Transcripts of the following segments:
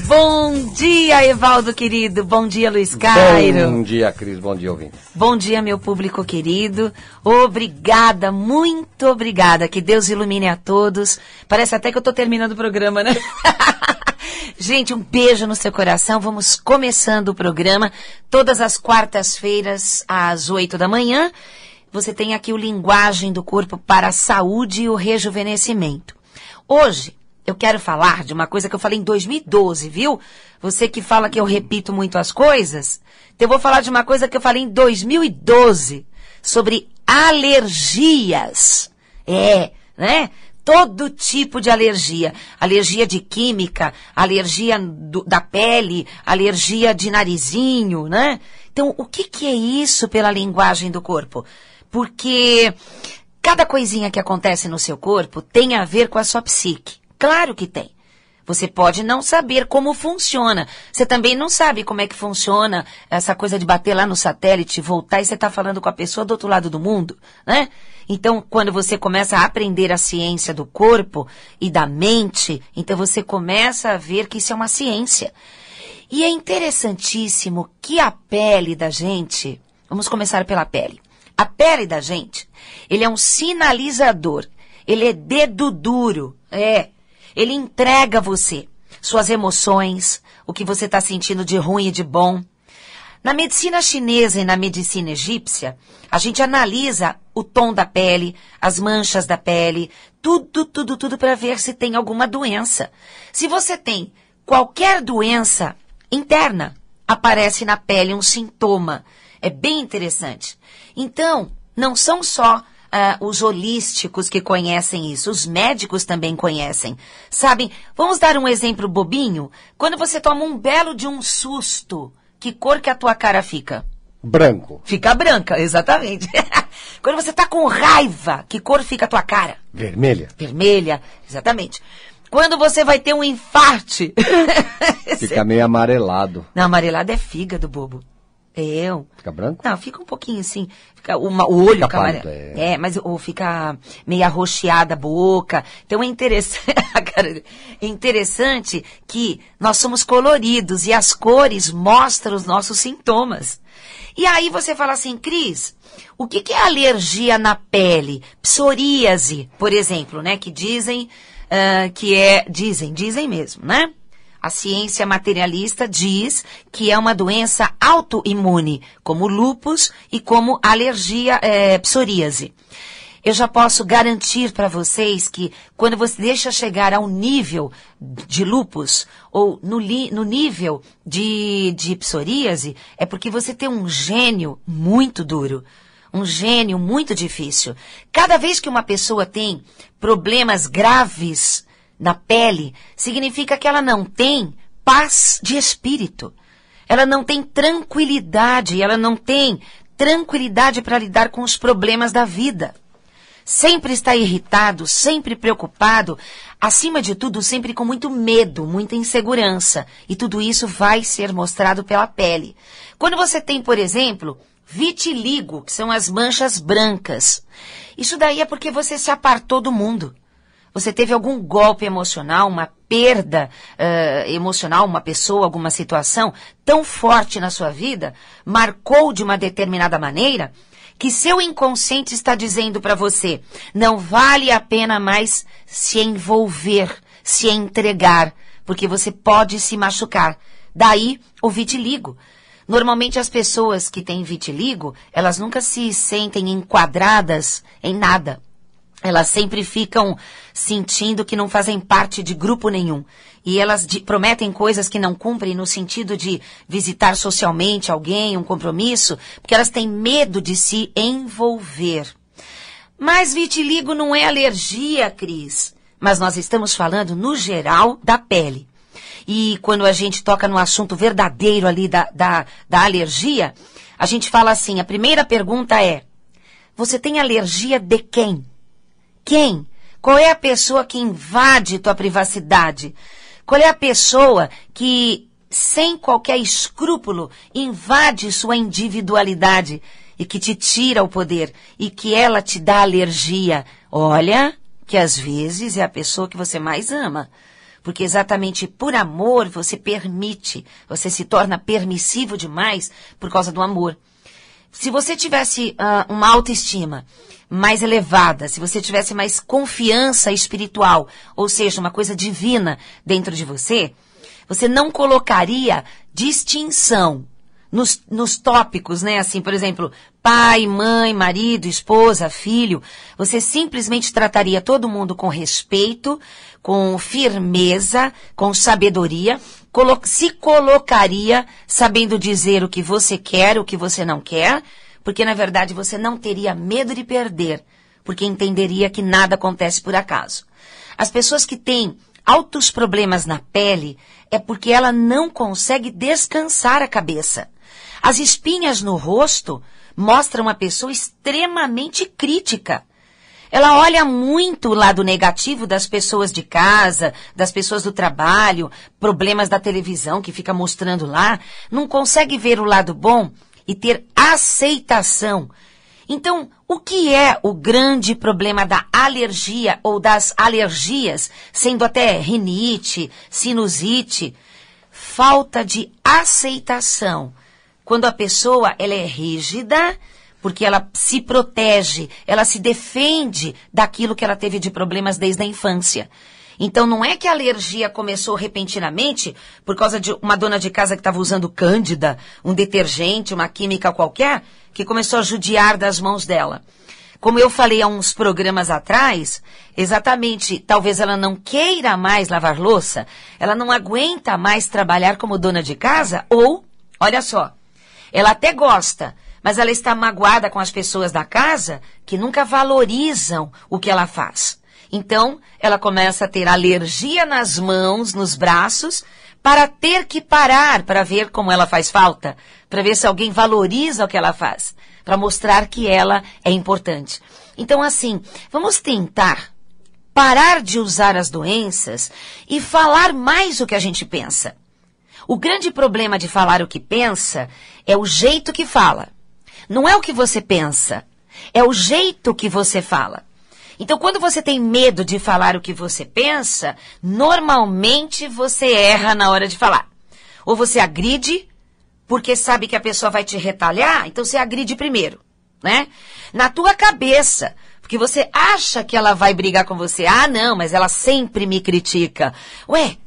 Bom dia, Evaldo querido. Bom dia, Luiz Cairo. Bom dia, Cris. Bom dia, ouvinte. Bom dia, meu público querido. Obrigada, muito obrigada. Que Deus ilumine a todos. Parece até que eu tô terminando o programa, né? Gente, um beijo no seu coração. Vamos começando o programa todas as quartas-feiras às 8 da manhã. Você tem aqui o Linguagem do Corpo para a Saúde e o Rejuvenescimento. Hoje eu quero falar de uma coisa que eu falei em 2012, viu? Você que fala que eu repito muito as coisas, então eu vou falar de uma coisa que eu falei em 2012, sobre alergias. Né? Todo tipo de alergia. Alergia de química, alergia da pele, alergia de narizinho, né? Então, o que é isso pela linguagem do corpo? Porque cada coisinha que acontece no seu corpo tem a ver com a sua psique. Claro que tem. Você pode não saber como funciona. Você também não sabe como é que funciona essa coisa de bater lá no satélite, voltar e você está falando com a pessoa do outro lado do mundo, né? Então, quando você começa a aprender a ciência do corpo e da mente, então você começa a ver que isso é uma ciência. E é interessantíssimo que a pele da gente... Vamos começar pela pele. A pele da gente, ele é um sinalizador. Ele é dedo duro. Ele entrega a você suas emoções, o que você está sentindo de ruim e de bom. Na medicina chinesa e na medicina egípcia, a gente analisa o tom da pele, as manchas da pele, tudo para ver se tem alguma doença. Se você tem qualquer doença interna, aparece na pele um sintoma. É bem interessante. Então, não são só os holísticos que conhecem isso, os médicos também conhecem. Sabem, vamos dar um exemplo bobinho? Quando você toma um belo de um susto, que cor que a tua cara fica? Branco. Fica branca, exatamente. Quando você tá com raiva, que cor fica a tua cara? Vermelha. Vermelha, exatamente. Quando você vai ter um infarte... Fica meio amarelado. Não, amarelado é fígado, bobo. Fica branco? Não, fica um pouquinho assim. Fica o olho fica fica amarelo. Mas ou fica meio arroxeada a boca. Então é interessante que nós somos coloridos e as cores mostram os nossos sintomas. E aí você fala assim, Cris, o que é alergia na pele? Psoríase, por exemplo, né? Que dizem que é... Dizem mesmo, né? A ciência materialista diz que é uma doença autoimune, como lúpus e como alergia, psoríase. Eu já posso garantir para vocês que quando você deixa chegar ao nível de lúpus ou no nível de psoríase, é porque você tem um gênio muito duro. Um gênio muito difícil. Cada vez que uma pessoa tem problemas graves na pele, significa que ela não tem paz de espírito. Ela não tem tranquilidade, para lidar com os problemas da vida. Sempre está irritado, sempre preocupado, acima de tudo, sempre com muito medo, muita insegurança. E tudo isso vai ser mostrado pela pele. Quando você tem, por exemplo, vitiligo, que são as manchas brancas, isso daí é porque você se apartou do mundo. Você teve algum golpe emocional, uma perda emocional, uma pessoa, alguma situação tão forte na sua vida, marcou de uma determinada maneira, que seu inconsciente está dizendo para você, não vale a pena mais se envolver, se entregar, porque você pode se machucar. Daí o vitiligo. Normalmente as pessoas que têm vitiligo, elas nunca se sentem enquadradas em nada. Elas sempre ficam sentindo que não fazem parte de grupo nenhum. E elas prometem coisas que não cumprem no sentido de visitar socialmente alguém, um compromisso, porque elas têm medo de se envolver. Mas vitiligo não é alergia, Cris. Mas nós estamos falando, no geral, da pele. E quando a gente toca no assunto verdadeiro ali da alergia, a gente fala assim, a primeira pergunta é, você tem alergia de quem? Quem? Qual é a pessoa que invade tua privacidade? Qual é a pessoa que, sem qualquer escrúpulo, invade sua individualidade e que te tira o poder e que ela te dá alergia? Olha, que às vezes é a pessoa que você mais ama. Porque exatamente por amor você permite, você se torna permissivo demais por causa do amor. Se você tivesse uma autoestima mais elevada, se você tivesse mais confiança espiritual, ou seja, uma coisa divina dentro de você, você não colocaria distinção nos tópicos, né? Assim, por exemplo, pai, mãe, marido, esposa, filho. Você simplesmente trataria todo mundo com respeito, com firmeza, com sabedoria, se colocaria sabendo dizer o que você quer, o que você não quer, porque na verdade você não teria medo de perder, porque entenderia que nada acontece por acaso. As pessoas que têm altos problemas na pele é porque ela não consegue descansar a cabeça. As espinhas no rosto mostram uma pessoa extremamente crítica. Ela olha muito o lado negativo das pessoas de casa, das pessoas do trabalho, problemas da televisão que fica mostrando lá, não consegue ver o lado bom e ter aceitação. Então, o que é o grande problema da alergia ou das alergias, sendo até rinite, sinusite? Falta de aceitação. Quando a pessoa ela é rígida, porque ela se protege, ela se defende daquilo que ela teve de problemas desde a infância. Então não é que a alergia começou repentinamente por causa de uma dona de casa que estava usando cândida, um detergente, uma química qualquer, que começou a judiar das mãos dela. Como eu falei há uns programas atrás, exatamente, talvez ela não queira mais lavar louça, ela não aguenta mais trabalhar como dona de casa, ou, olha só, ela até gosta, mas ela está magoada com as pessoas da casa que nunca valorizam o que ela faz. Então, ela começa a ter alergia nas mãos, nos braços, para ter que parar para ver como ela faz falta, para ver se alguém valoriza o que ela faz, para mostrar que ela é importante. Então, assim, vamos tentar parar de usar as doenças e falar mais o que a gente pensa. O grande problema de falar o que pensa é o jeito que fala. Não é o que você pensa, é o jeito que você fala. Então, quando você tem medo de falar o que você pensa, normalmente você erra na hora de falar. Ou você agride, porque sabe que a pessoa vai te retalhar, então você agride primeiro, né? Na tua cabeça, porque você acha que ela vai brigar com você. Ah, não, mas ela sempre me critica. Ué,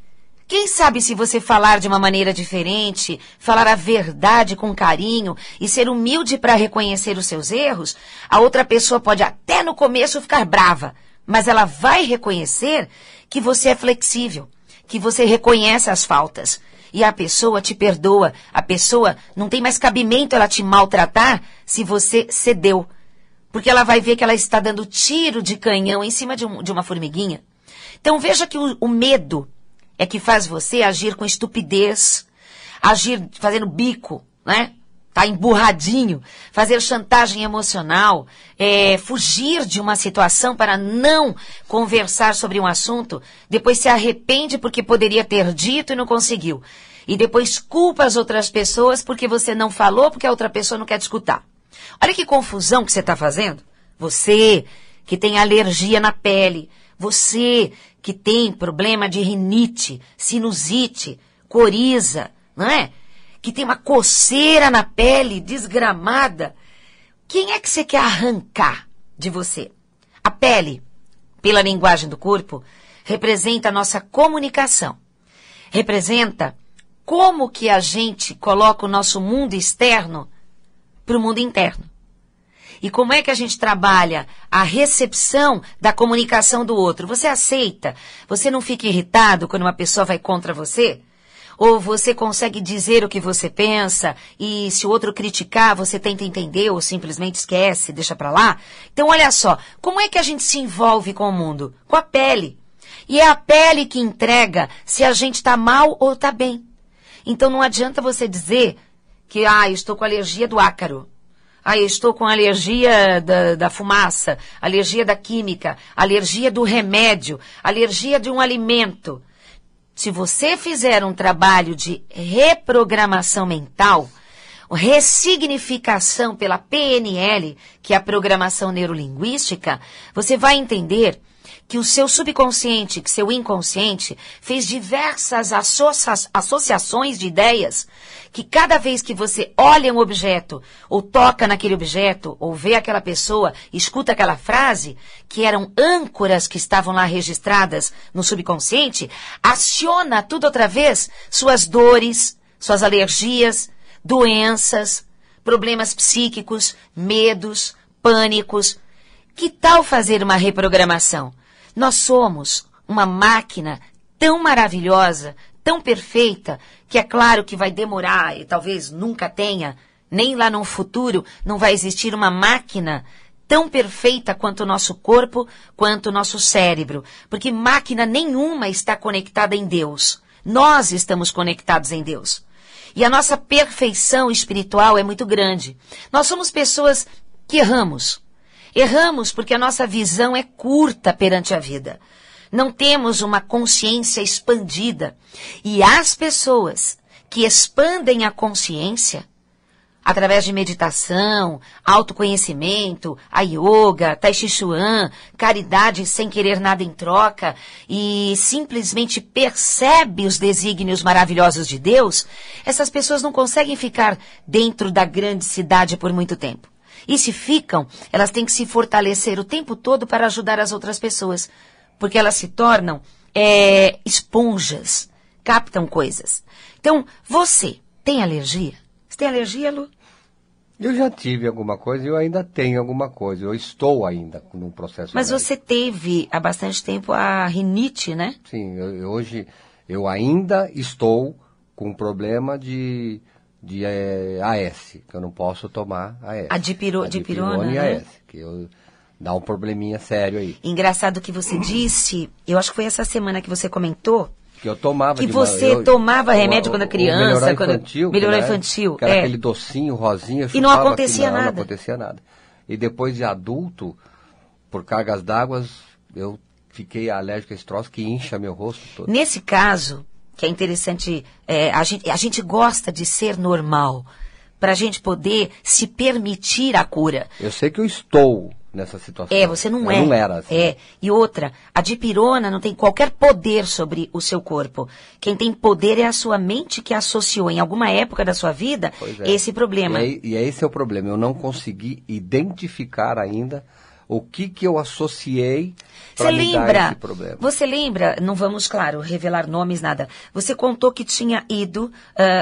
quem sabe se você falar de uma maneira diferente, falar a verdade com carinho e ser humilde para reconhecer os seus erros, a outra pessoa pode até no começo ficar brava, mas ela vai reconhecer que você é flexível, que você reconhece as faltas. E a pessoa te perdoa, a pessoa não tem mais cabimento ela te maltratar se você cedeu. Porque ela vai ver que ela está dando tiro de canhão em cima de uma formiguinha. Então veja que o medo é que faz você agir com estupidez, agir fazendo bico, né? Tá emburradinho, fazer chantagem emocional, fugir de uma situação para não conversar sobre um assunto, depois se arrepende porque poderia ter dito e não conseguiu. E depois culpa as outras pessoas porque você não falou, porque a outra pessoa não quer te escutar. Olha que confusão que você está fazendo. Você que tem alergia na pele, você que tem problema de rinite, sinusite, coriza, não é? Que tem uma coceira na pele desgramada. Quem é que você quer arrancar de você? A pele, pela linguagem do corpo, representa a nossa comunicação. Representa como que a gente coloca o nosso mundo externo para o mundo interno. E como é que a gente trabalha a recepção da comunicação do outro? Você aceita? Você não fica irritado quando uma pessoa vai contra você? Ou você consegue dizer o que você pensa e se o outro criticar, você tenta entender ou simplesmente esquece, deixa pra lá? Então, olha só, como é que a gente se envolve com o mundo? Com a pele. E é a pele que entrega se a gente tá mal ou tá bem. Então, não adianta você dizer que, eu estou com alergia do ácaro. Eu estou com alergia da fumaça, alergia da química, alergia do remédio, alergia de um alimento. Se você fizer um trabalho de reprogramação mental, ressignificação pela PNL, que é a programação neurolinguística, você vai entender que o seu subconsciente, que seu inconsciente, fez diversas associações de ideias, que cada vez que você olha um objeto, ou toca naquele objeto, ou vê aquela pessoa, escuta aquela frase, que eram âncoras que estavam lá registradas no subconsciente, aciona tudo outra vez, suas dores, suas alergias, doenças, problemas psíquicos, medos, pânicos. Que tal fazer uma reprogramação? Nós somos uma máquina tão maravilhosa, tão perfeita, que é claro que vai demorar e talvez nunca tenha, nem lá no futuro, não vai existir uma máquina tão perfeita quanto o nosso corpo, quanto o nosso cérebro. Porque máquina nenhuma está conectada em Deus. Nós estamos conectados em Deus. E a nossa perfeição espiritual é muito grande. Nós somos pessoas que erramos. Erramos porque a nossa visão é curta perante a vida. Não temos uma consciência expandida. E as pessoas que expandem a consciência, através de meditação, autoconhecimento, a yoga, tai chi chuan, caridade sem querer nada em troca, e simplesmente percebe os desígnios maravilhosos de Deus, essas pessoas não conseguem ficar dentro da grande cidade por muito tempo. E se ficam, elas têm que se fortalecer o tempo todo para ajudar as outras pessoas. Porque elas se tornam esponjas, captam coisas. Então, você tem alergia? Você tem alergia, Lu? Eu já tive alguma coisa e eu ainda tenho alguma coisa. Eu estou ainda num processo. Mas você teve há bastante tempo a rinite, né? Sim, hoje eu ainda estou com um problema de AS, que eu não posso tomar AS. A dipirona, e né? AS, dá um probleminha sério aí. Engraçado que você disse, eu acho que foi essa semana que você comentou, que eu tomava. Que você tomava remédio quando criança. Melhorar infantil. Que era aquele docinho, rosinha. E não acontecia nada. Não acontecia nada. E depois de adulto, por cargas d'água, eu fiquei alérgico a esse troço que incha meu rosto todo. Nesse caso, que é interessante, a gente gosta de ser normal, para a gente poder se permitir a cura. Eu sei que eu estou nessa situação. Você não eu não era assim. E outra, a dipirona não tem qualquer poder sobre o seu corpo. Quem tem poder é a sua mente que associou em alguma época da sua vida esse problema. E esse é o problema. Eu não consegui identificar ainda o que eu associei para me dar esse problema. Você lembra, não vamos, claro, revelar nomes, nada. Você contou que tinha ido,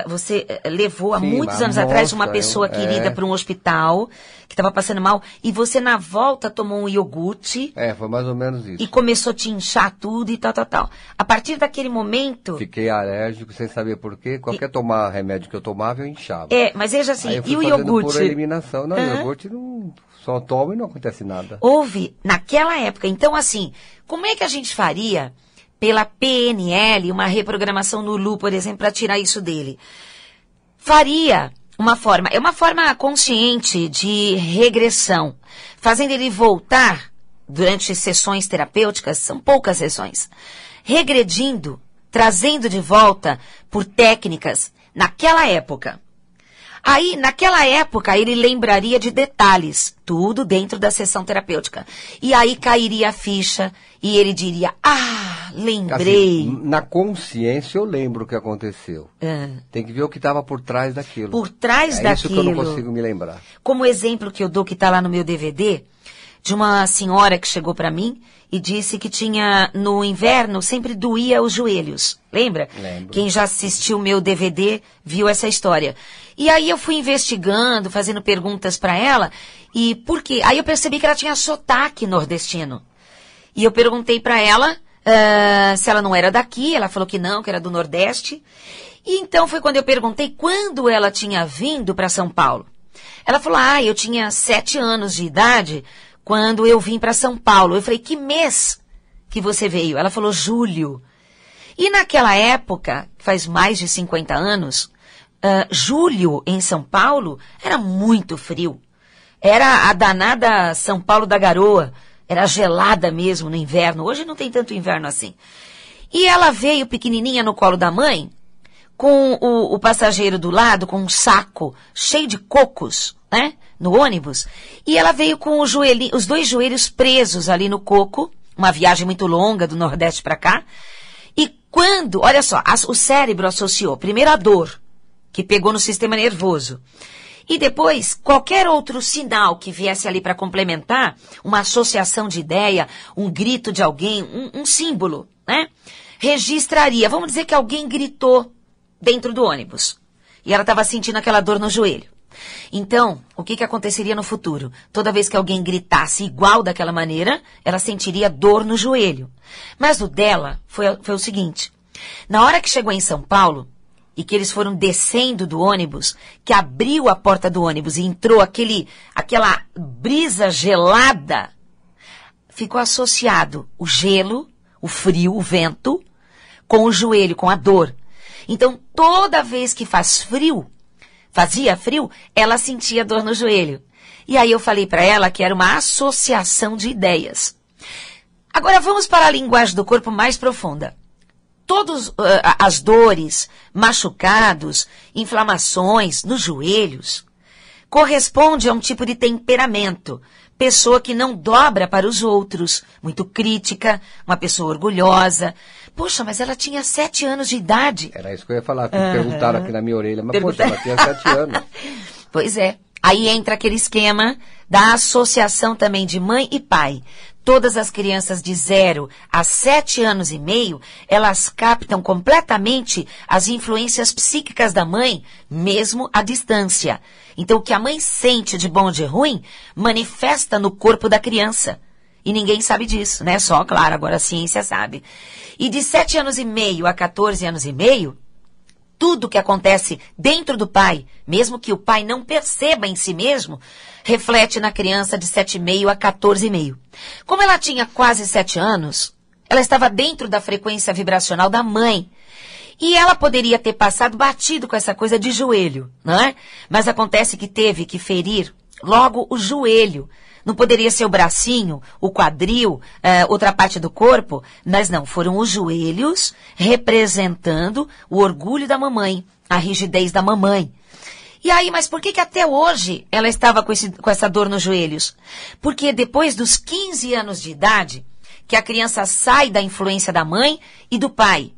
você levou há muitos anos atrás uma pessoa querida para um hospital, que estava passando mal, e você na volta tomou um iogurte. Foi mais ou menos isso. E começou a te inchar tudo e tal. A partir daquele momento... Fiquei alérgico, sem saber por quê. Qualquer remédio que eu tomava, eu inchava. Mas veja assim, aí eu fui e o iogurte? Por eliminação. Não, o iogurte não... Só toma e não acontece nada. Houve, naquela época. Então, assim, como é que a gente faria pela PNL uma reprogramação no Lu, por exemplo, para tirar isso dele? Faria uma forma consciente de regressão, fazendo ele voltar durante sessões terapêuticas, são poucas sessões, regredindo, trazendo de volta por técnicas naquela época. Aí, naquela época, ele lembraria de detalhes, tudo dentro da sessão terapêutica. E aí cairia a ficha e ele diria, lembrei. Assim, na consciência eu lembro o que aconteceu. Tem que ver o que estava por trás daquilo. Por trás daquilo. É isso que eu não consigo me lembrar. Como exemplo que eu dou, que está lá no meu DVD, de uma senhora que chegou para mim e disse que no inverno, sempre doía os joelhos. Lembra? Lembro. Quem já assistiu o meu DVD viu essa história. E aí eu fui investigando, fazendo perguntas para ela, e por quê? Aí eu percebi que ela tinha sotaque nordestino. E eu perguntei para ela se ela não era daqui, ela falou que não, que era do Nordeste. E então foi quando eu perguntei quando ela tinha vindo para São Paulo. Ela falou, eu tinha 7 anos de idade quando eu vim para São Paulo. Eu falei, que mês que você veio? Ela falou, julho. E naquela época, faz mais de 50 anos, julho em São Paulo era muito frio. Era a danada São Paulo da Garoa. Era gelada mesmo no inverno. Hoje não tem tanto inverno assim. E ela veio pequenininha no colo da mãe, com o passageiro do lado, com um saco cheio de cocos, né? No ônibus. E ela veio com os 2 joelhos presos ali no coco, uma viagem muito longa do Nordeste para cá. E quando, olha só, o cérebro associou primeiro a dor, que pegou no sistema nervoso, e depois qualquer outro sinal que viesse ali para complementar, uma associação de ideia, um grito de alguém, um símbolo, né? Registraria, vamos dizer que alguém gritou dentro do ônibus, e ela estava sentindo aquela dor no joelho. Então, o que aconteceria no futuro? Toda vez que alguém gritasse igual daquela maneira, ela sentiria dor no joelho. Mas o dela foi o seguinte, na hora que chegou em São Paulo, e que eles foram descendo do ônibus, que abriu a porta do ônibus e entrou aquela brisa gelada, ficou associado o gelo, o frio, o vento, com o joelho, com a dor. Então, toda vez que fazia frio, ela sentia dor no joelho. E aí eu falei para ela que era uma associação de ideias. Agora vamos para a linguagem do corpo mais profunda. Todas as dores, machucados, inflamações nos joelhos, corresponde a um tipo de temperamento. Pessoa que não dobra para os outros, muito crítica, uma pessoa orgulhosa. Poxa, mas ela tinha 7 anos de idade. Era isso que eu ia falar, que perguntaram aqui na minha orelha, mas poxa, ela tinha 7 anos. Pois é. Aí entra aquele esquema da associação também de mãe e pai. Todas as crianças de 0 a 7 anos e meio, elas captam completamente as influências psíquicas da mãe, mesmo à distância. Então, o que a mãe sente de bom ou de ruim, manifesta no corpo da criança. E ninguém sabe disso, né? Só, claro, agora a ciência sabe. E de 7 anos e meio a 14 anos e meio, tudo que acontece dentro do pai, mesmo que o pai não perceba em si mesmo, reflete na criança de 7,5 a 14,5. Como ela tinha quase 7 anos, ela estava dentro da frequência vibracional da mãe. E ela poderia ter passado batido com essa coisa de joelho, não é? Mas acontece que teve que ferir logo o joelho. Não poderia ser o bracinho, o quadril, outra parte do corpo, mas não, foram os joelhos representando o orgulho da mamãe, a rigidez da mamãe. E aí, mas por que até hoje ela estava com essa dor nos joelhos? Porque depois dos 15 anos de idade, que a criança sai da influência da mãe e do pai,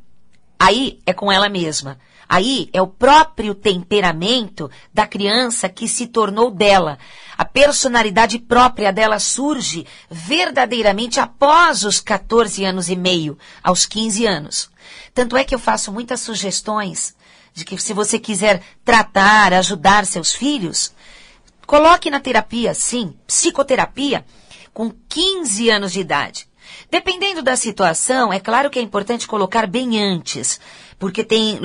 aí é com ela mesma. Aí é o próprio temperamento da criança que se tornou dela. A personalidade própria dela surge verdadeiramente após os 14 anos e meio, aos 15 anos. Tanto é que eu faço muitas sugestões de que se você quiser tratar, ajudar seus filhos, coloque na terapia, sim, psicoterapia, com 15 anos de idade. Dependendo da situação, é claro que é importante colocar bem antes, porque tem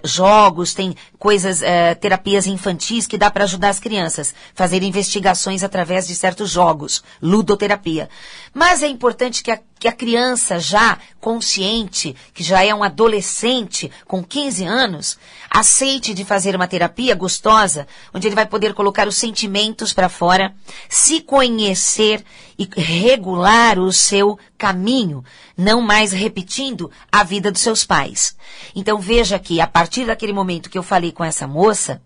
jogos, tem coisas, terapias infantis que dá para ajudar as crianças, fazer investigações através de certos jogos, ludoterapia. Mas é importante que a criança já consciente, que já é um adolescente com 15 anos, aceite de fazer uma terapia gostosa, onde ele vai poder colocar os sentimentos para fora, se conhecer e regular o seu caminho, não mais repetindo a vida dos seus pais. Então veja que a partir daquele momento que eu falei com essa moça,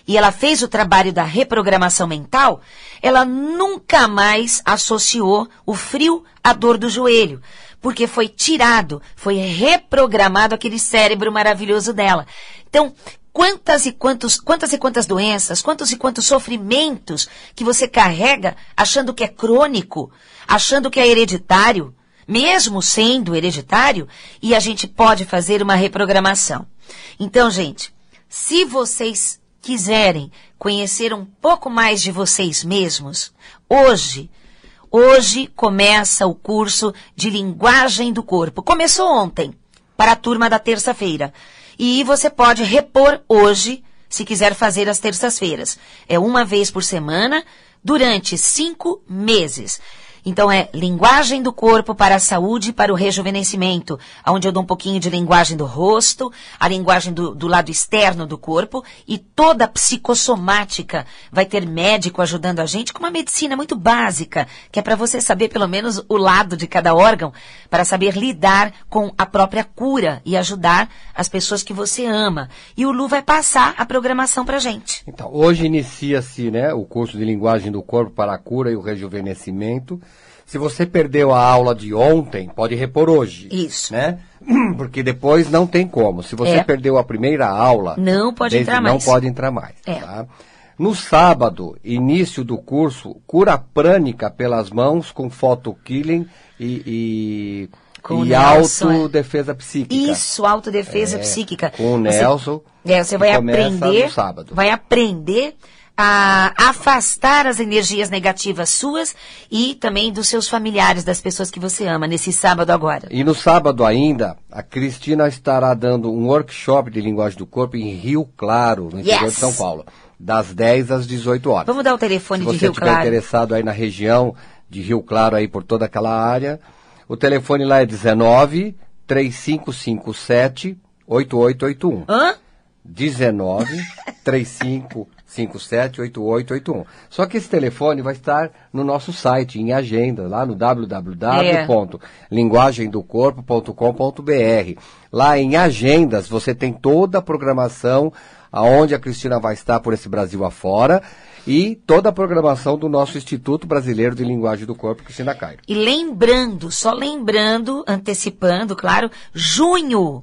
e ela fez o trabalho da reprogramação mental, ela nunca mais associou o frio à dor do joelho, porque foi tirado, foi reprogramado aquele cérebro maravilhoso dela. Então, quantas e quantas doenças, quantos e quantos sofrimentos que você carrega achando que é crônico, achando que é hereditário, mesmo sendo hereditário, e a gente pode fazer uma reprogramação. Então, gente, se vocês quiserem conhecer um pouco mais de vocês mesmos, hoje começa o curso de linguagem do corpo. Começou ontem, para a turma da terça-feira. E você pode repor hoje, se quiser fazer às terças-feiras. É uma vez por semana, durante 5 meses. Então é linguagem do corpo para a saúde e para o rejuvenescimento, onde eu dou um pouquinho de linguagem do rosto, a linguagem do lado externo do corpo, e toda a psicossomática vai ter médico ajudando a gente com uma medicina muito básica, que é para você saber pelo menos o lado de cada órgão, para saber lidar com a própria cura e ajudar as pessoas que você ama. E o Lu vai passar a programação pra gente. Então, hoje inicia-se, né, o curso de linguagem do corpo para a cura e o rejuvenescimento. se você perdeu a aula de ontem, pode repor hoje. Isso. Né? Porque depois não tem como. Se você perdeu a primeira aula... Não pode entrar mais. Não pode entrar mais. É. Tá? No sábado, início do curso, cura prânica pelas mãos com photo-killing e autodefesa psíquica. Isso, autodefesa psíquica. Com o Nelson. Você vai aprender, a afastar as energias negativas suas e também dos seus familiares, das pessoas que você ama, nesse sábado agora. E no sábado ainda, a Cristina estará dando um workshop de linguagem do corpo em Rio Claro, no interior de São Paulo, das 10 às 18 horas. Vamos dar o telefone de Rio Claro. Se você estiver interessado aí na região de Rio Claro, aí por toda aquela área, o telefone lá é 19 3557 8881. Hã? 19 3557 8881. Só que esse telefone vai estar no nosso site, em agenda, lá no www.linguagemdocorpo.com.br. Lá em agendas você tem toda a programação aonde a Cristina vai estar por esse Brasil afora e toda a programação do nosso Instituto Brasileiro de Linguagem do Corpo, Cristina Cairo. E lembrando, antecipando, claro, junho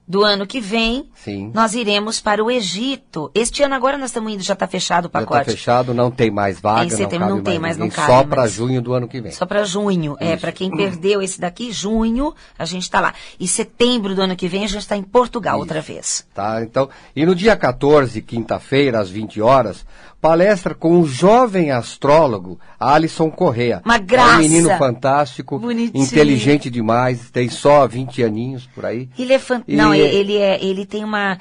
do ano que vem, sim, nós iremos para o Egito. Este ano agora nós estamos indo, já está fechado o pacote. Já está fechado, não tem mais vaga, em setembro não tem mais, não cabe. Só para junho do ano que vem. Só para junho, para quem perdeu esse daqui, junho, a gente está lá. E setembro do ano que vem a gente está em Portugal outra vez. Tá, então, e no dia 14, quinta-feira, às 20 horas, palestra com o jovem astrólogo Alisson Correa. Uma graça. É um menino fantástico, bonitinho, inteligente demais, tem só 20 aninhos por aí. Ele é fantástico. Não, ele tem uma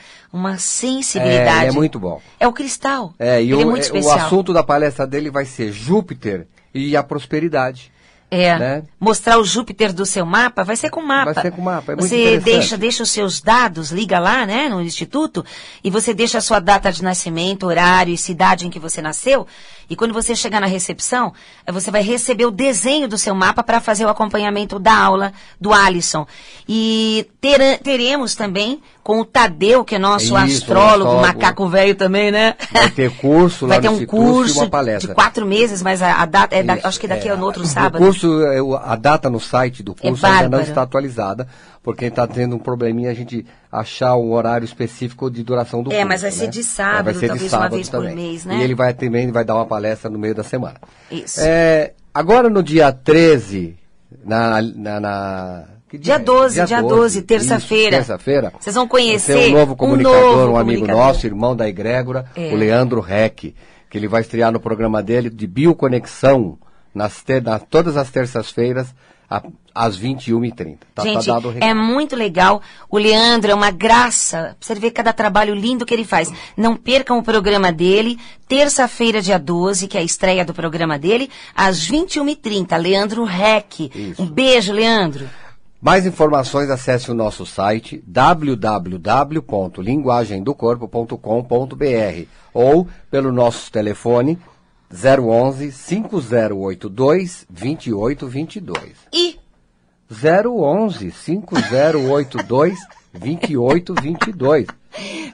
sensibilidade. Ele é muito bom. É o cristal. Ele é muito especial. O assunto da palestra dele vai ser Júpiter e a prosperidade. Né? Mostrar o Júpiter do seu mapa, vai ser com mapa. Vai ser com mapa, é muito você interessante. deixa os seus dados, liga lá, né, no instituto, e você deixa a sua data de nascimento, horário e cidade em que você nasceu, e quando você chegar na recepção, você vai receber o desenho do seu mapa para fazer o acompanhamento da aula do Alisson. E teremos também com o Tadeu, que é nosso astrólogo, macaco velho também, né? Vai ter curso lá vai ter no um curso e uma palestra. de 4 meses, mas a data acho que daqui no outro sábado. O curso, a data no site do curso ainda não está atualizada, porque está tendo um probleminha a gente achar um horário específico de duração do curso. Mas vai ser de sábado, vai ser talvez de sábado uma vez também. por mês, né? E ele vai dar uma palestra no meio da semana. Isso. Agora no dia 13, Dia 12, terça-feira. Terça-feira. Vocês vão conhecer um novo comunicador, um amigo nosso, irmão da egrégora, o Leandro Reck, que ele vai estrear no programa dele de Bioconexão, todas as terças-feiras, às 21h30. Gente, é muito legal. O Leandro é uma graça. Você vê cada trabalho lindo que ele faz. Não percam o programa dele. Terça-feira, dia 12, que é a estreia do programa dele, às 21h30. Leandro Reck. Isso. Um beijo, Leandro. Mais informações, acesse o nosso site www.linguagemdocorpo.com.br ou pelo nosso telefone 011 5082 2822. E 011 5082 2822.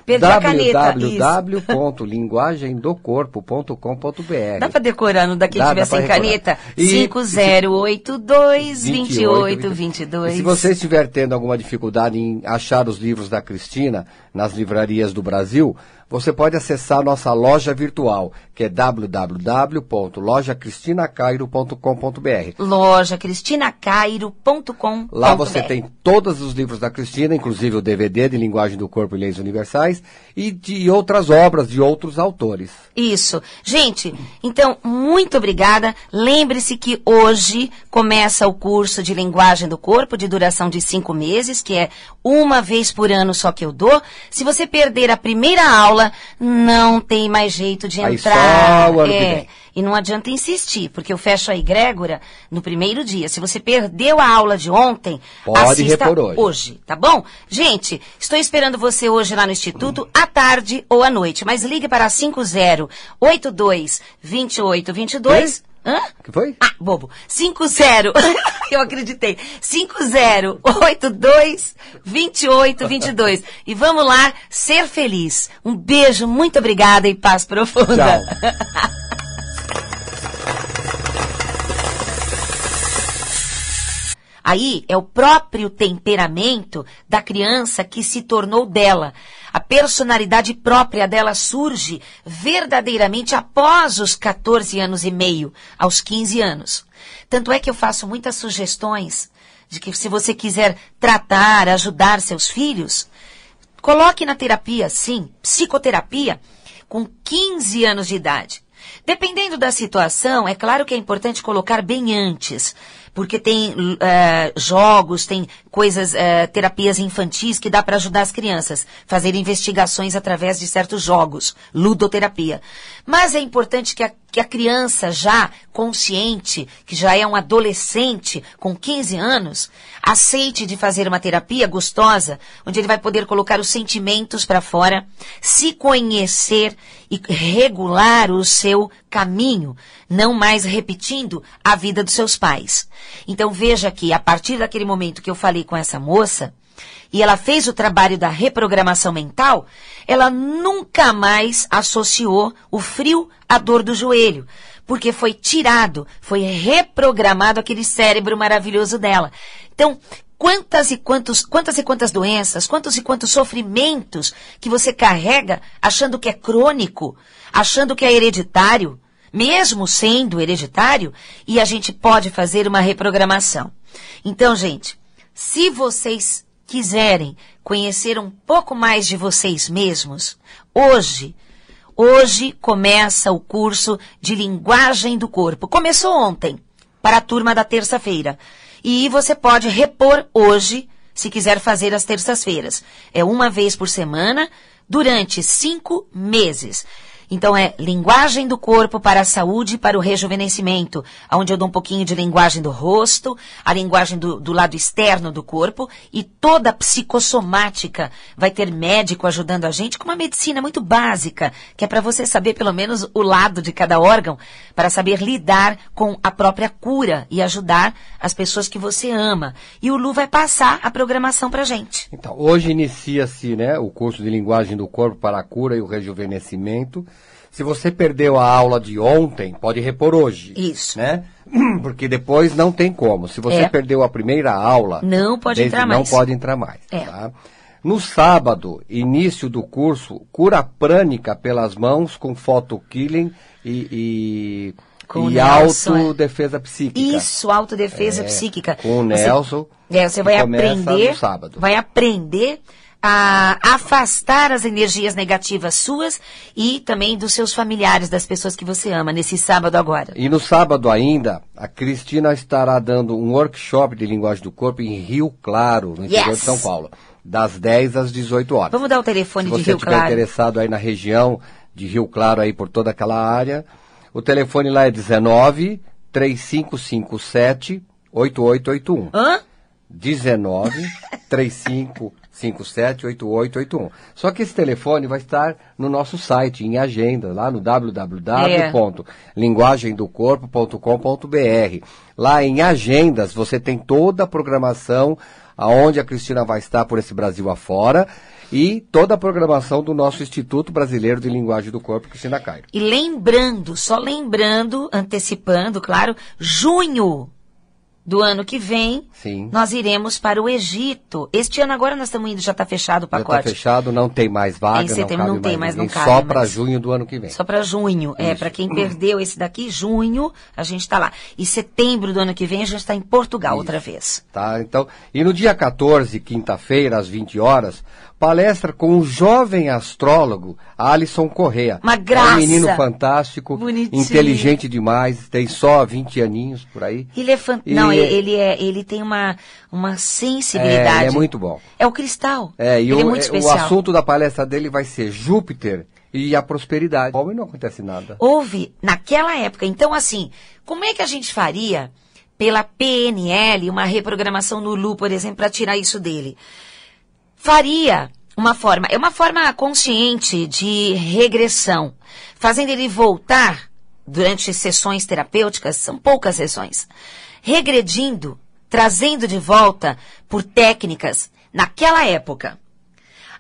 www.linguagemdocorpo.com.br. Dá pra decorar, não dá quem tiver sem caneta? 5082-2822. Se você estiver tendo alguma dificuldade em achar os livros da Cristina nas livrarias do Brasil, você pode acessar nossa loja virtual, que é www.lojacristinacairo.com.br. Lojacristinacairo.com.br. Lá você tem todos os livros da Cristina, inclusive o DVD de Linguagem do Corpo e Leis Universais, e de outras obras de outros autores. Isso. Gente, então, muito obrigada. Lembre-se que hoje começa o curso de Linguagem do Corpo, de duração de 5 meses, que é uma vez por ano só que eu dou. Se você perder a primeira aula, não tem mais jeito de entrar. Só o ano que vem. E não adianta insistir, porque eu fecho a egrégora no primeiro dia. Se você perdeu a aula de ontem, assista hoje, tá bom? Gente, estou esperando você hoje lá no Instituto, à tarde ou à noite. Mas ligue para 5082-2822. Hã? Que foi? Ah, bobo. 50, eu acreditei. 5082-2822. E vamos lá ser feliz. Um beijo, muito obrigada e paz profunda. Tchau. Aí é o próprio temperamento da criança que se tornou dela. A personalidade própria dela surge verdadeiramente após os 14 anos e meio, aos 15 anos. Tanto é que eu faço muitas sugestões de que se você quiser tratar, ajudar seus filhos, coloque na terapia, sim, psicoterapia, com 15 anos de idade. Dependendo da situação, é claro que é importante colocar bem antes, porque tem jogos, tem coisas, terapias infantis que dá para ajudar as crianças, fazer investigações através de certos jogos, ludoterapia. Mas é importante que a criança já consciente, que já é um adolescente com 15 anos, aceite de fazer uma terapia gostosa, onde ele vai poder colocar os sentimentos para fora, se conhecer e regular o seu caminho, não mais repetindo a vida dos seus pais. Então veja que a partir daquele momento que eu falei com essa moça, e ela fez o trabalho da reprogramação mental, ela nunca mais associou o frio à dor do joelho, porque foi tirado, foi reprogramado aquele cérebro maravilhoso dela. Então, quantas e quantas doenças, quantos e quantos sofrimentos que você carrega achando que é crônico, achando que é hereditário, mesmo sendo hereditário, e a gente pode fazer uma reprogramação. Então, gente, se vocês quiserem conhecer um pouco mais de vocês mesmos, hoje começa o curso de linguagem do corpo. Começou ontem, para a turma da terça-feira. E você pode repor hoje, se quiser fazer às terças-feiras. É uma vez por semana, durante 5 meses. Então é linguagem do corpo para a saúde e para o rejuvenescimento, onde eu dou um pouquinho de linguagem do rosto, a linguagem do lado externo do corpo, e toda a psicossomática vai ter médico ajudando a gente com uma medicina muito básica, que é para você saber pelo menos o lado de cada órgão, para saber lidar com a própria cura e ajudar as pessoas que você ama. E o Lu vai passar a programação para a gente. Então, hoje inicia-se, né, o curso de linguagem do corpo para a cura e o rejuvenescimento. Se você perdeu a aula de ontem, pode repor hoje. Isso. Né? Porque depois não tem como. Se você perdeu a primeira aula... Não pode entrar mais. Não pode entrar mais. Tá? No sábado, início do curso, cura prânica pelas mãos com photo-killing e autodefesa psíquica. Isso, autodefesa psíquica. Com o Nelson. Você vai aprender... No sábado. Vai aprender a afastar as energias negativas suas e também dos seus familiares, das pessoas que você ama, nesse sábado agora. E no sábado ainda, a Cristina estará dando um workshop de linguagem do corpo em Rio Claro, no interior de São Paulo, das 10 às 18 horas. Vamos dar o telefone de Rio Claro. Se você estiver interessado aí na região de Rio Claro, aí por toda aquela área, o telefone lá é 19 3557 8881. Hã? 19 3557-8881. Só que esse telefone vai estar no nosso site, em agenda, lá no www.linguagemdocorpo.com.br. Lá em agendas você tem toda a programação aonde a Cristina vai estar por esse Brasil afora e toda a programação do nosso Instituto Brasileiro de Linguagem do Corpo, Cristina Cairo. E lembrando, antecipando, claro, junho do ano que vem, nós iremos para o Egito. Este ano agora nós estamos indo, já está fechado o pacote. Já está fechado, não tem mais vaga, em setembro não tem mais, não cabe. Só para junho do ano que vem. Só para junho. Para quem perdeu esse daqui, junho, a gente está lá. E setembro do ano que vem a gente está em Portugal outra vez. Tá, então. E no dia 14, quinta-feira, às 20 horas, palestra com o jovem astrólogo Alisson Correa. Uma graça. É um menino fantástico, bonitinho, inteligente demais, tem só 20 aninhos por aí. Ele é fantástico. Não, ele tem uma sensibilidade. Ele é muito bom. É o cristal. Ele é muito especial. O assunto da palestra dele vai ser Júpiter e a prosperidade. Como não acontece nada. Houve, naquela época. Então, assim, como é que a gente faria pela PNL uma reprogramação no Lu, por exemplo, para tirar isso dele? Faria uma forma consciente de regressão, fazendo ele voltar durante sessões terapêuticas, são poucas sessões, regredindo, trazendo de volta por técnicas naquela época.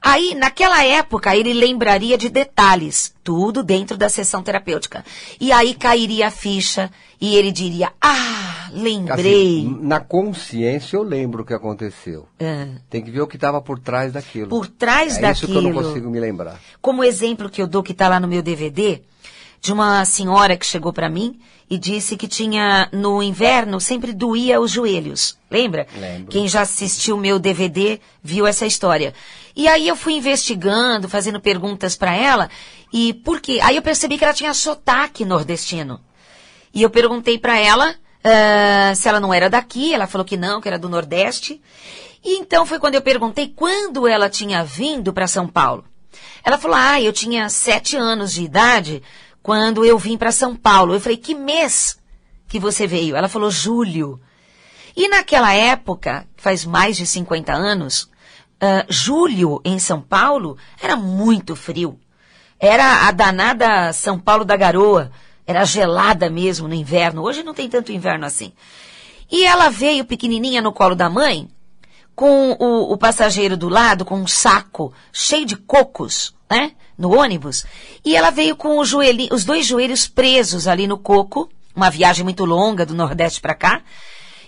Aí, naquela época, ele lembraria de detalhes, tudo dentro da sessão terapêutica. E aí cairia a ficha e ele diria, lembrei. Assim, na consciência eu lembro o que aconteceu. Tem que ver o que estava por trás daquilo. Por trás daquilo. É isso que eu não consigo me lembrar. Como exemplo que eu dou, que está lá no meu DVD, de uma senhora que chegou para mim e disse que tinha, no inverno, sempre doía os joelhos. Lembra? Lembro. Quem já assistiu o meu DVD viu essa história. E aí eu fui investigando, fazendo perguntas para ela, e por quê? Aí eu percebi que ela tinha sotaque nordestino. E eu perguntei para ela se ela não era daqui, ela falou que não, que era do Nordeste. E então foi quando eu perguntei quando ela tinha vindo para São Paulo. Ela falou, eu tinha 7 anos de idade quando eu vim para São Paulo. Eu falei, que mês que você veio? Ela falou, julho. E naquela época, faz mais de 50 anos, julho em São Paulo era muito frio. Era a danada São Paulo da Garoa. Era gelada mesmo no inverno. Hoje não tem tanto inverno assim. E ela veio pequenininha no colo da mãe, com o passageiro do lado, com um saco cheio de cocos, né? No ônibus. E ela veio com os 2 joelhos presos ali no coco. Uma viagem muito longa do Nordeste para cá.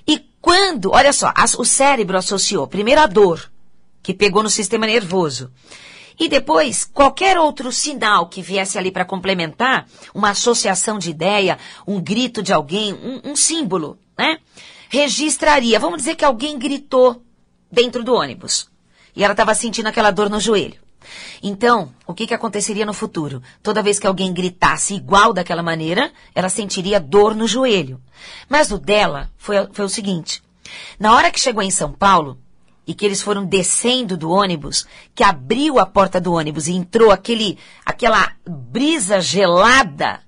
E quando, olha só, o cérebro associou primeiro a dor, que pegou no sistema nervoso. E depois, qualquer outro sinal que viesse ali para complementar, uma associação de ideia, um grito de alguém, um símbolo, né? Registraria. Vamos dizer que alguém gritou dentro do ônibus. E ela estava sentindo aquela dor no joelho. Então, o que aconteceria no futuro? Toda vez que alguém gritasse igual daquela maneira, ela sentiria dor no joelho. Mas o dela foi o seguinte. Na hora que chegou em São Paulo, e que eles foram descendo do ônibus, que abriu a porta do ônibus e entrou aquela brisa gelada,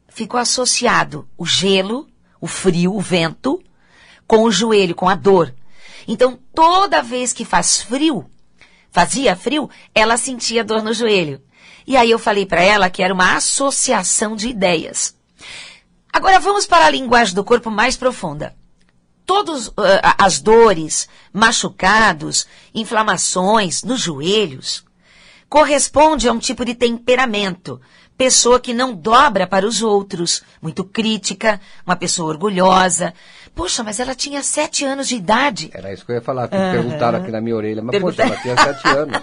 ficou associado o gelo, o frio, o vento, com o joelho, com a dor. Então, toda vez que fazia frio, ela sentia dor no joelho. E aí eu falei para ela que era uma associação de ideias. Agora vamos para a linguagem do corpo mais profunda. Todas as dores, machucados, inflamações nos joelhos, corresponde a um tipo de temperamento. Pessoa que não dobra para os outros, muito crítica, uma pessoa orgulhosa. Poxa, mas ela tinha 7 anos de idade. Era isso que eu ia falar, perguntaram aqui na minha orelha, mas poxa, ela tinha 7 anos.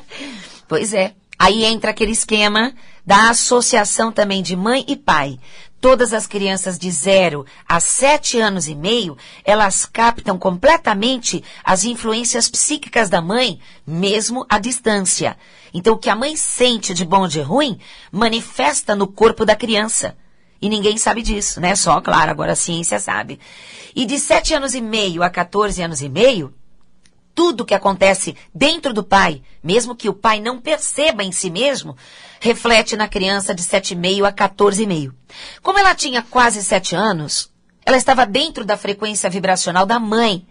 Pois é. Aí entra aquele esquema da associação também de mãe e pai. Todas as crianças de 0 a 7 anos e meio, elas captam completamente as influências psíquicas da mãe, mesmo à distância. Então, o que a mãe sente de bom ou de ruim, manifesta no corpo da criança. E ninguém sabe disso, né? Só, claro, agora a ciência sabe. E de 7 anos e meio a 14 anos e meio, tudo que acontece dentro do pai, mesmo que o pai não perceba em si mesmo, reflete na criança de 7,5 a 14,5. Como ela tinha quase 7 anos, ela estava dentro da frequência vibracional da mãe.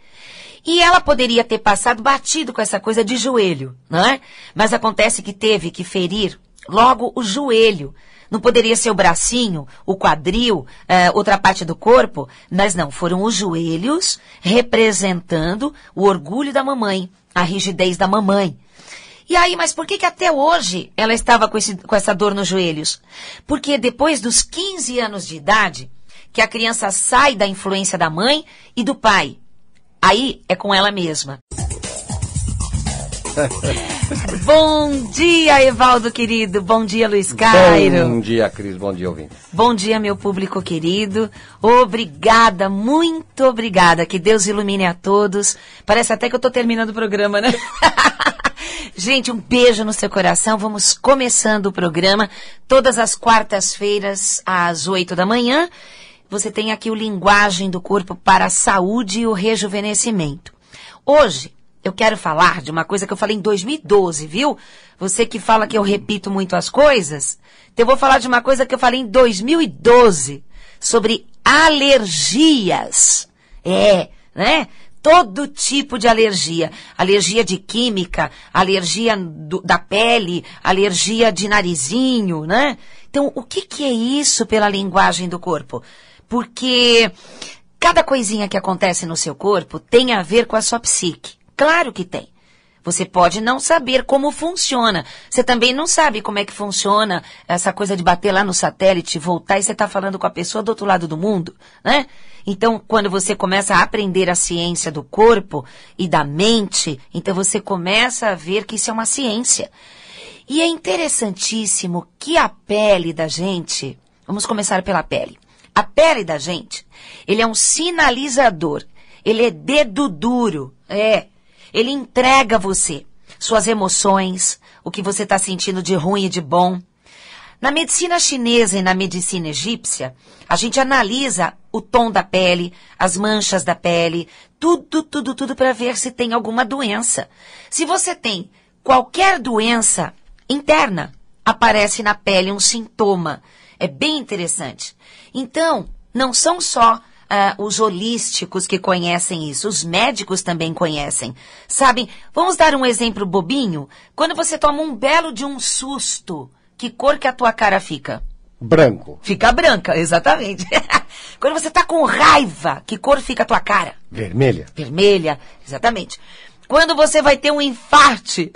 E ela poderia ter passado batido com essa coisa de joelho, não é? Mas acontece que teve que ferir logo o joelho. Não poderia ser o bracinho, o quadril, outra parte do corpo, mas não, foram os joelhos representando o orgulho da mamãe, a rigidez da mamãe. E aí, mas por que até hoje ela estava com essa dor nos joelhos? Porque depois dos 15 anos de idade, que a criança sai da influência da mãe e do pai, aí é com ela mesma. Bom dia, Evaldo querido. Bom dia, Luiz Cairo. Bom dia, Cris. Bom dia, ouvinte. Bom dia, meu público querido. Obrigada, muito obrigada. Que Deus ilumine a todos. Parece até que eu estou terminando o programa, né? Gente, um beijo no seu coração. Vamos começando o programa todas as quartas-feiras às 8 da manhã. Você tem aqui o Linguagem do Corpo para a Saúde e o Rejuvenescimento. Hoje eu quero falar de uma coisa que eu falei em 2012, viu? Você que fala que eu repito muito as coisas, então eu vou falar de uma coisa que eu falei em 2012, sobre alergias. Né? Todo tipo de alergia. Alergia de química, alergia da pele, alergia de narizinho, né? Então, o que é isso pela linguagem do corpo? Porque cada coisinha que acontece no seu corpo tem a ver com a sua psique. Claro que tem. Você pode não saber como funciona. Você também não sabe como é que funciona essa coisa de bater lá no satélite, voltar e você está falando com a pessoa do outro lado do mundo, né? Então, quando você começa a aprender a ciência do corpo e da mente, então você começa a ver que isso é uma ciência. E é interessantíssimo que a pele da gente, vamos começar pela pele. A pele da gente, ele é um sinalizador, ele é dedo duro, ele entrega a você suas emoções, o que você está sentindo de ruim e de bom. Na medicina chinesa e na medicina egípcia, a gente analisa o tom da pele, as manchas da pele, tudo para ver se tem alguma doença. Se você tem qualquer doença interna, aparece na pele um sintoma. É bem interessante. Então, não são só os holísticos que conhecem isso, os médicos também conhecem. Sabem, vamos dar um exemplo bobinho? Quando você toma um belo de um susto, que cor que a tua cara fica? Branco. Fica branca, exatamente. Quando você tá com raiva, que cor fica a tua cara? Vermelha. Vermelha, exatamente. Quando você vai ter um infarte...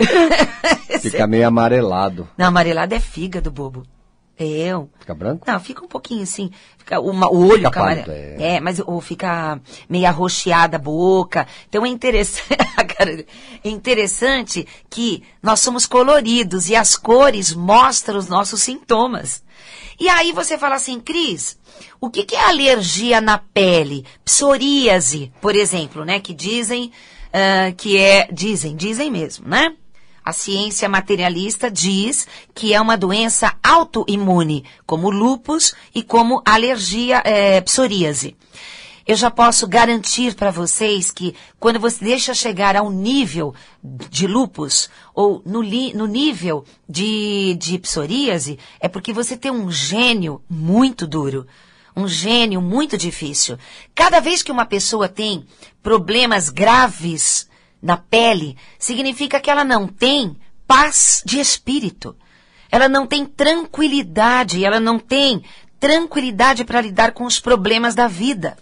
Fica meio amarelado. Não, amarelado é fígado, bobo. Fica branco? Não, fica um pouquinho assim. Fica o olho fica fica amarelo. Mas ou fica meio arroxeada a boca. Então é interessante que nós somos coloridos e as cores mostram os nossos sintomas. E aí você fala assim, Cris, o que é alergia na pele? Psoríase, por exemplo, né? Que dizem dizem mesmo, né? A ciência materialista diz que é uma doença autoimune, como lúpus e como alergia, psoríase. Eu já posso garantir para vocês que quando você deixa chegar ao nível de lúpus ou no nível de psoríase, é porque você tem um gênio muito duro. Um gênio muito difícil. Cada vez que uma pessoa tem problemas graves na pele, significa que ela não tem paz de espírito. Ela não tem tranquilidade, para lidar com os problemas da vida.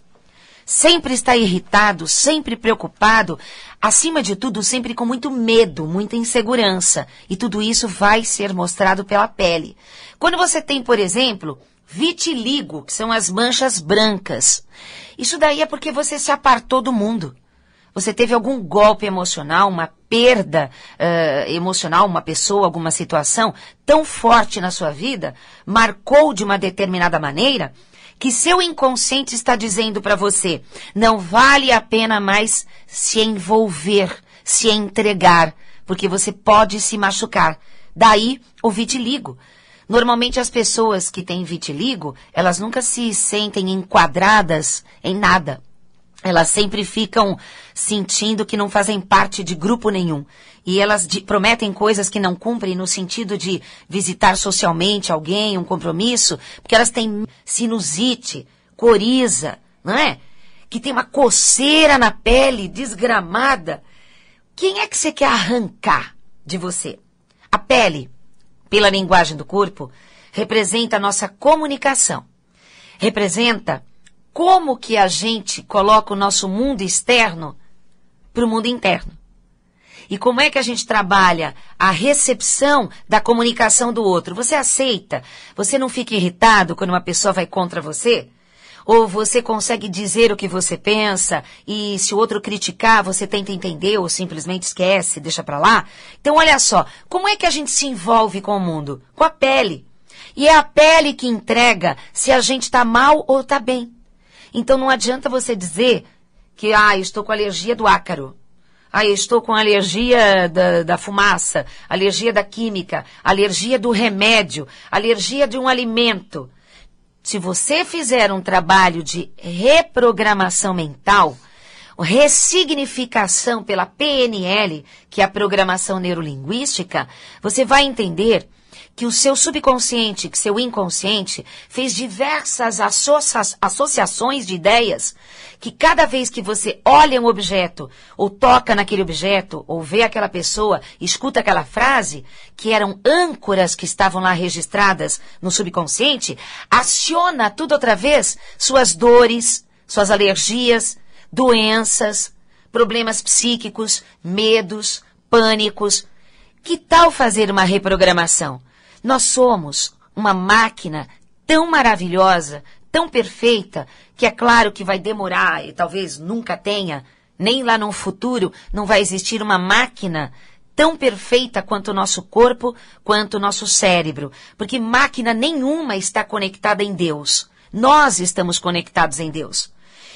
Sempre está irritado, sempre preocupado, acima de tudo, sempre com muito medo, muita insegurança. E tudo isso vai ser mostrado pela pele. Quando você tem, por exemplo, vitiligo, que são as manchas brancas, isso daí é porque você se apartou do mundo. Você teve algum golpe emocional, uma perda emocional, uma pessoa, alguma situação tão forte na sua vida, marcou de uma determinada maneira, que seu inconsciente está dizendo para você, não vale a pena mais se envolver, se entregar, porque você pode se machucar. Daí o vitiligo. Normalmente as pessoas que têm vitiligo, elas nunca se sentem enquadradas em nada. Elas sempre ficam sentindo que não fazem parte de grupo nenhum. E elas prometem coisas que não cumprem no sentido de visitar socialmente alguém, um compromisso, porque elas têm sinusite, coriza, não é? Que tem uma coceira na pele desgramada. Quem é que você quer arrancar de você? A pele, pela linguagem do corpo, representa a nossa comunicação. Representa como que a gente coloca o nosso mundo externo para o mundo interno. E como é que a gente trabalha a recepção da comunicação do outro? Você aceita? Você não fica irritado quando uma pessoa vai contra você? Ou você consegue dizer o que você pensa e se o outro criticar, você tenta entender ou simplesmente esquece, deixa pra lá? Então, olha só, como é que a gente se envolve com o mundo? Com a pele. E é a pele que entrega se a gente tá mal ou tá bem. Então, não adianta você dizer que, eu estou com alergia do ácaro. Eu estou com alergia da fumaça, alergia da química, alergia do remédio, alergia de um alimento. Se você fizer um trabalho de reprogramação mental, ressignificação pela PNL, que é a programação neurolinguística, você vai entender que o seu subconsciente, que seu inconsciente, fez diversas associações de ideias, que cada vez que você olha um objeto, ou toca naquele objeto, ou vê aquela pessoa, escuta aquela frase, que eram âncoras que estavam lá registradas no subconsciente, aciona tudo outra vez, suas dores, suas alergias, doenças, problemas psíquicos, medos, pânicos. Que tal fazer uma reprogramação? Nós somos uma máquina tão maravilhosa, tão perfeita, que é claro que vai demorar e talvez nunca tenha, nem lá no futuro, não vai existir uma máquina tão perfeita quanto o nosso corpo, quanto o nosso cérebro. Porque máquina nenhuma está conectada em Deus. Nós estamos conectados em Deus.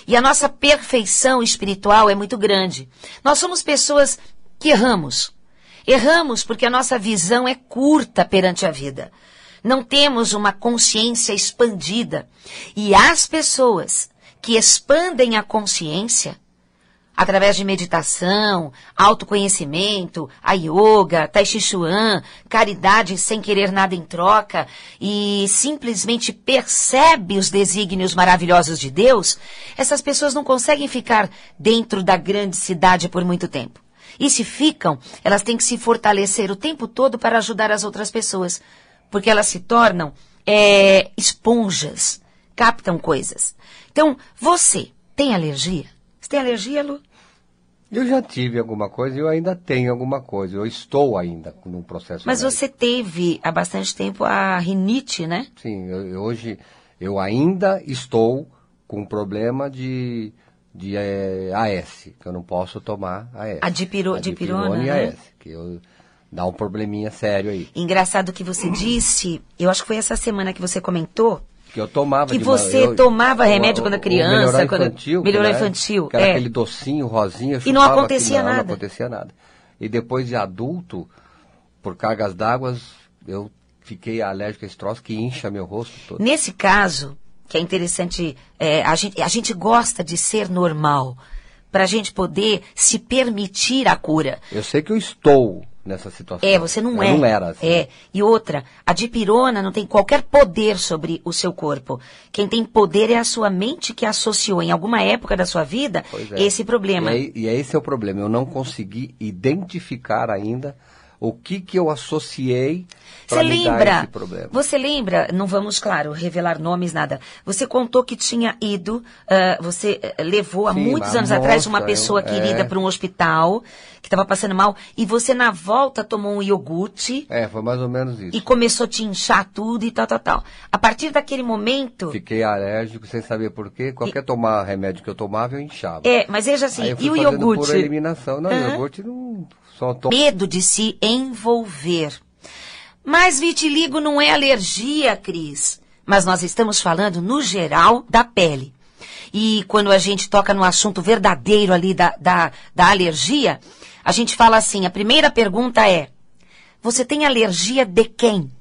E a nossa perfeição espiritual é muito grande. Nós somos pessoas que erramos. Erramos porque a nossa visão é curta perante a vida. Não temos uma consciência expandida. E as pessoas que expandem a consciência, através de meditação, autoconhecimento, a yoga, tai chi chuan, caridade sem querer nada em troca, e simplesmente percebe os desígnios maravilhosos de Deus, essas pessoas não conseguem ficar dentro da grande cidade por muito tempo. E se ficam, elas têm que se fortalecer o tempo todo para ajudar as outras pessoas, porque elas se tornam esponjas, captam coisas. Então, você tem alergia? Você tem alergia, Lu? Eu já tive alguma coisa e eu ainda tenho alguma coisa. Eu estou ainda num processo. Mas você teve há bastante tempo a rinite, né? Sim, hoje eu ainda estou com um problema de AS, que eu não posso tomar AS. A dipirona, e né? AS, que dá um probleminha sério aí. Engraçado que você disse, eu acho que foi essa semana que você comentou, que eu tomava que você tomava remédio quando criança, melhorar infantil, que era aquele docinho, rosinha, e não acontecia nada. Não acontecia nada. E depois de adulto, por cargas d'água, eu fiquei alérgico a esse troço que incha meu rosto todo. Nesse caso, que é interessante, a gente gosta de ser normal, para a gente poder se permitir a cura. Eu sei que eu estou nessa situação. Você não eu não era assim. E outra, a dipirona não tem qualquer poder sobre o seu corpo. Quem tem poder é a sua mente que associou em alguma época da sua vida esse problema. E esse é o problema. Eu não consegui identificar ainda o que eu associei para me dar esse problema. Você lembra, não vamos, claro, revelar nomes, nada. Você contou que tinha ido, você levou há muitos anos atrás uma pessoa querida para um hospital, que estava passando mal, e você na volta tomou um iogurte. Foi mais ou menos isso. E começou a te inchar tudo e tal. A partir daquele momento... Fiquei alérgico, sem saber por quê. Qualquer remédio que eu tomava, eu inchava. Mas veja assim, aí eu fui e o iogurte? Por eliminação. Não, o iogurte não... Medo de se envolver. Mas vitiligo não é alergia, Cris. Mas nós estamos falando, no geral, da pele. E quando a gente toca no assunto verdadeiro ali da alergia, a gente fala assim, a primeira pergunta é, você tem alergia de quem?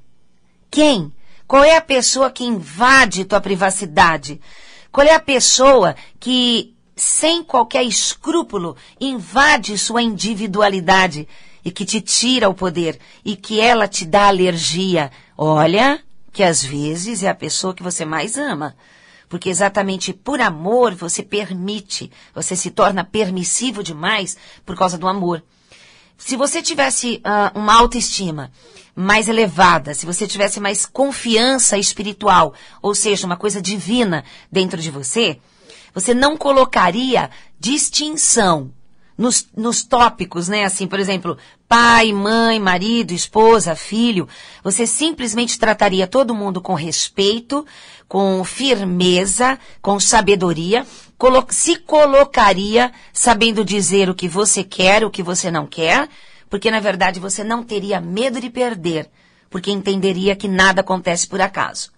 Quem? Qual é a pessoa que invade tua privacidade? Qual é a pessoa que, sem qualquer escrúpulo, invade sua individualidade e que te tira o poder e que ela te dá alergia? Olha, que às vezes é a pessoa que você mais ama. Porque exatamente por amor você permite, você se torna permissivo demais por causa do amor. Se você tivesse uma autoestima mais elevada, se você tivesse mais confiança espiritual, ou seja, uma coisa divina dentro de você, você não colocaria distinção nos tópicos, né? Assim, por exemplo, pai, mãe, marido, esposa, filho. Você simplesmente trataria todo mundo com respeito, com firmeza, com sabedoria, se colocaria sabendo dizer o que você quer, o que você não quer, porque na verdade você não teria medo de perder, porque entenderia que nada acontece por acaso.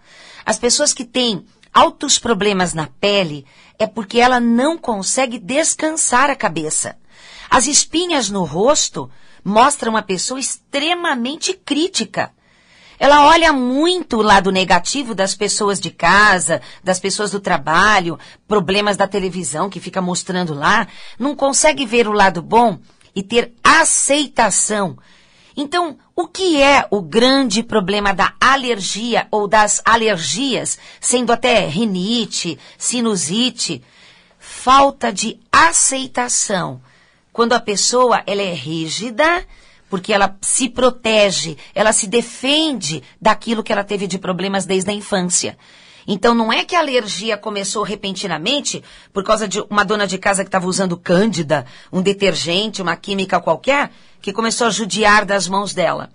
As pessoas que têm altos problemas na pele é porque ela não consegue descansar a cabeça. As espinhas no rosto mostram uma pessoa extremamente crítica. Ela olha muito o lado negativo das pessoas de casa, das pessoas do trabalho, problemas da televisão que fica mostrando lá, não consegue ver o lado bom e ter aceitação. Então, o que é o grande problema da alergia ou das alergias, sendo até rinite, sinusite? Falta de aceitação. Quando a pessoa ela é rígida, porque ela se protege, ela se defende daquilo que ela teve de problemas desde a infância. Então não é que a alergia começou repentinamente por causa de uma dona de casa que estava usando cândida, um detergente, uma química qualquer, que começou a judiar das mãos dela.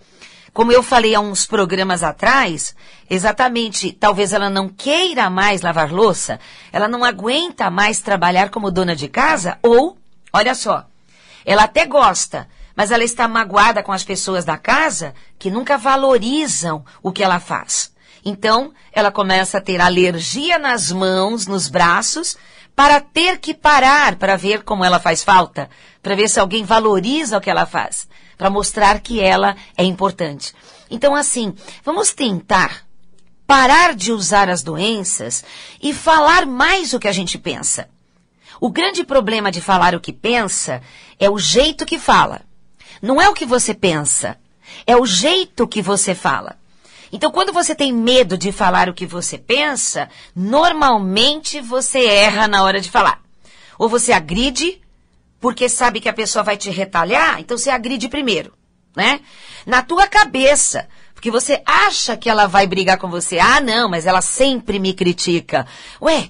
Como eu falei há uns programas atrás, exatamente, talvez ela não queira mais lavar louça, ela não aguenta mais trabalhar como dona de casa, ou, olha só, ela até gosta, mas ela está magoada com as pessoas da casa que nunca valorizam o que ela faz. Então, ela começa a ter alergia nas mãos, nos braços, para ter que parar para ver como ela faz falta, para ver se alguém valoriza o que ela faz, para mostrar que ela é importante. Então, assim, vamos tentar parar de usar as doenças e falar mais o que a gente pensa. O grande problema de falar o que pensa é o jeito que fala. Não é o que você pensa, é o jeito que você fala. Então, quando você tem medo de falar o que você pensa, normalmente você erra na hora de falar. Ou você agride, porque sabe que a pessoa vai te retalhar, então você agride primeiro, né? Na tua cabeça, porque você acha que ela vai brigar com você. Ah, não, mas ela sempre me critica. Ué,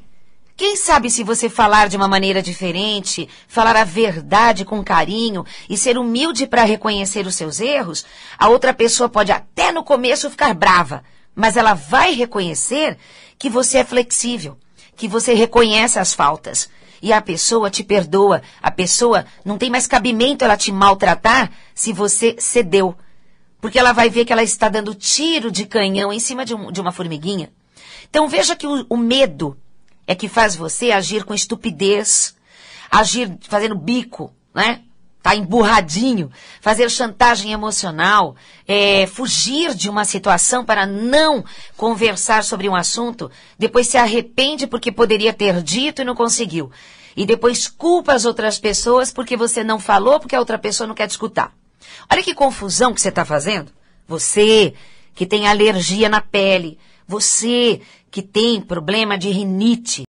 quem sabe se você falar de uma maneira diferente, falar a verdade com carinho e ser humilde para reconhecer os seus erros, a outra pessoa pode até no começo ficar brava, mas ela vai reconhecer que você é flexível, que você reconhece as faltas. E a pessoa te perdoa, a pessoa não tem mais cabimento ela te maltratar se você cedeu. Porque ela vai ver que ela está dando tiro de canhão em cima de uma formiguinha. Então veja que o medo é que faz você agir com estupidez, agir fazendo bico, né? Tá emburradinho, fazer chantagem emocional, fugir de uma situação para não conversar sobre um assunto, depois se arrepende porque poderia ter dito e não conseguiu. E depois culpa as outras pessoas porque você não falou, porque a outra pessoa não quer te escutar. Olha que confusão que você está fazendo. Você que tem alergia na pele, você que tem problema de rinite,